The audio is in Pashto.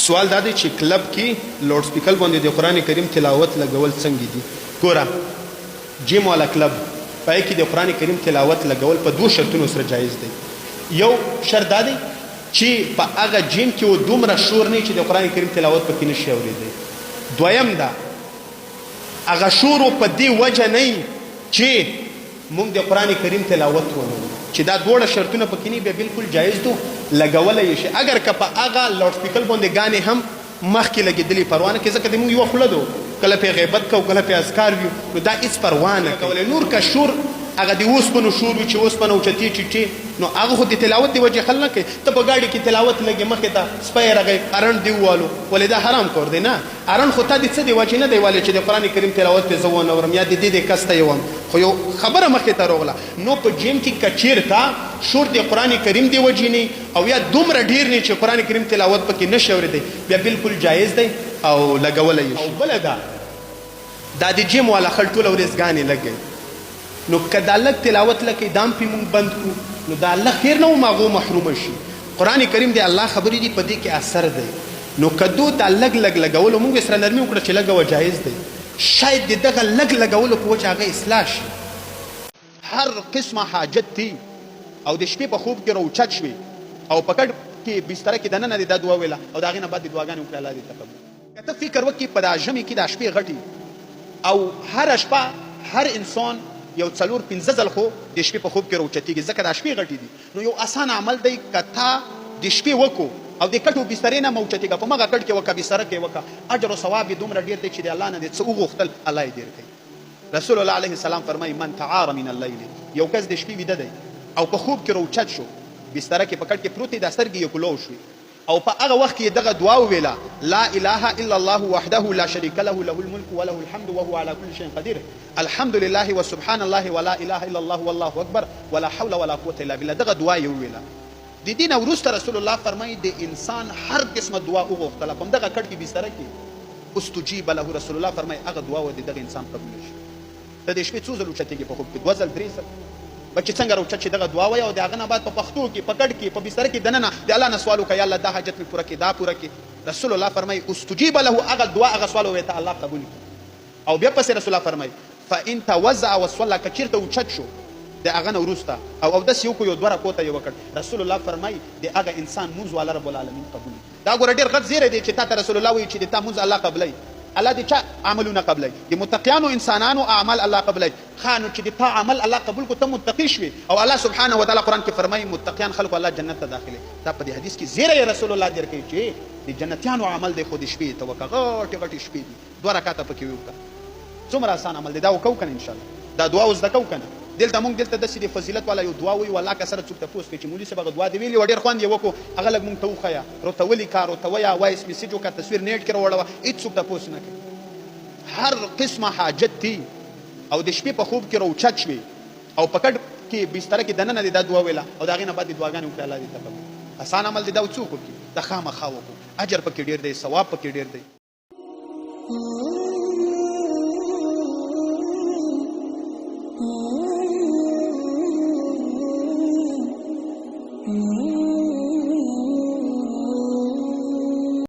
سوال دا دی چې کلب کې لوډ سپیکر باندې د قرآن کریم تلاوت لګول څنګه دي؟ ګوره جیم والا کلب پای کې د قرآن کریم تلاوت لګول په دوه شرطونو سره جایز دی. یو شرط دا دی چې په هغه جیم کې و دومره شور نه چې د قرآن کریم تلاوت پکې نشي اورېدی. دویم دا هغه شور په دې وجه نه چې موږ د قرآن کریم تلاوت ونو، چې دا دوړه شرطونه پکې نه بیا بالکل جایز دو لګولای شي. اگر که په هغه لوډ سپیکر باندې غانې هم مخکې لګېدلې پروا نه کې، ځکه د موږ یوه خوله دو، کله پې غیبت کوو کله پې اذکار وي، نو دا هېڅ پروا نه کولی. نور که شور هغه د اوسپنو شور وي چې اوسپنه اوچتې چټې، نو هغه خو د تلاوت د وجې خل نه کوي. ته په ګاډي کې تلاوت لګې مخې ته سپی راغی ارن دې ووالو، ولې دا حرام کار دی؟ نه، ارن خو تا د څه د وجې نه دی والی چې د قرآن کریم تلاوت پې زه ونه اورم یا د دې د کس ته یې وم، خو یو خبره مخې ته راغله. نو په جیم کې که چېرته شور د قرآن کریم د وجې نه او یا دومره ډېر نه چې قرآن کریم تلاوت پکې نشي اورېدی، بیا بالکل جایز دی او لګولی یې شي. او بله دا د جیم والا خل ټوله ورځ ګانې لګوي، نو که دا لږ تلاوت لکې دام پې مونږ بند کړو، نو دا الله خیر نه و هغو محرومه شي. قرآن کریم د الله خبرې دي، په دې کې اثر دی. نو که دو دا لږ لږ لګولو مونږ سره نرمي وکړه چې لږه و جایز دی، شاید د دغه لږ لګولو په وجه هغه اصلاح شي. هر قسمه حاجت دی او د شپې په خوب کې راوچت شوې او په کټ کې بستره کې دننه دې دا دعا ویله او د هغې نه بعد د دعاګانې وکړه الله دې تقبل. که ته فکر وکړې په دا ژمي کې دا شپې غټې او هره شپه هر انسان یو 4-5 ځل خو د شپې په خوب کې راوچتېږي، ځکه دا شپې غټې دي. نو یو اسان عمل دی که تا د شپې وکړو او د کټو بسترې نه موچتېږه، په مغه کټ کې وکړه بستره کې وکړه، اجر او ثواب یې دومره ډېر دی چې د الله نه دې څه وغوښتل الله یې ډېر کوي. رسول الله علیه السلام فرمایي من تعار من اللیل، یو کس د شپې ویده دی او په خوب کې راوچت شو، بستره کې په کټ کې پروت دی، دا سترګې یې کلو شوې او په هغه وخت کې دغه دعا وویله لا اله الا الله وحده لا شریک له له الملک وله الحمد وهو على كل شيء قدیر الحمد لله وسبحان الله ولا اله الا الله والله اکبر ولا حول ولا قوه الا بالله. دغه دعا یې وویله. د دې نه وروسته رسول الله فرمایي د انسان هر قسمه دعا وغوښتله په همدغه کټ کې بستره کې استجیب له، رسول الله فرمایي هغه دعا و د دغه انسان قبول شي. ته د شپې څو ځل اوچتېږي په خوب کې؟ 2 ځل 3 ځل بچې څنګه راوچت چې دغه دعا وایه او د هغه نه بعد په پښتو کې په کټ کې په بستره کې دننه د الله نه سوال وکړه یا الله دا حاجت مې پوره کړي دا پوره کړي. رسول الله فرمایي استجیب له، هغه دعا هغه سوال ووایه ته الله قبول کړي. او بیا پسې رسول الله فرمایي فان توضع وصلى، که چېرته اوچت شو د هغه نه وروسته او اودس یې وکړو یو 2 رکعته یې وکړ، رسول الله فرمایي د هغه انسان مونځ والا رب العالمین قبول کړي. دا ګوره ډېر غټ زیری دی چې تا ته رسول الله وایي چې د تا مونځ الله قبلوي. الله د چا عملونه قبلوي؟ د متقیانو انسانانو اعمال الله قبلوي. ښه نو چې د تا عمل الله قبول کړو ته متقي شوې او الله سبحانه وتعالی قرآن کې فرمایي متقیان خلکو الله جنت ته داخلوي. دا په دې حدیث کې زیری رسول الله در کوي چې د جنتیانو عمل دی خو د شپې ته وکړه، غټې غټې شپې دي 2 رکعته پکې وکړه. څومره اسان عمل دی، دا وکړو که نه انشاءالله دا دعا اوس زده کوو که نه. دلته موږ دلته داسې د فضیلت والا یو دعا وایو، الله که سره څوک تپوس کوي چې مولوي صاحب هغه دعا دې ویلې وه ډېر خوند یې وکړو، هغه لږ موږ ته وښیه، راته ولیکه، راته ویه، وایس میسیج وکړه، تصویر نیټ کې راوړوه، هېڅ څوک تپوس نه کوي. هر قسمه حاجت دی او د شپې په خوب کې راوچت شوې او په کټ کې بستره کې دننه دې دا دعا ویله او د هغې نه بعد دې دعاګانې وکړې الله دې تقبل. اسان عمل دی دا څوک وکړي؟ دا خامخا وکړو، اجر پکې ډېر دی، ثواب پکې ډېر دی.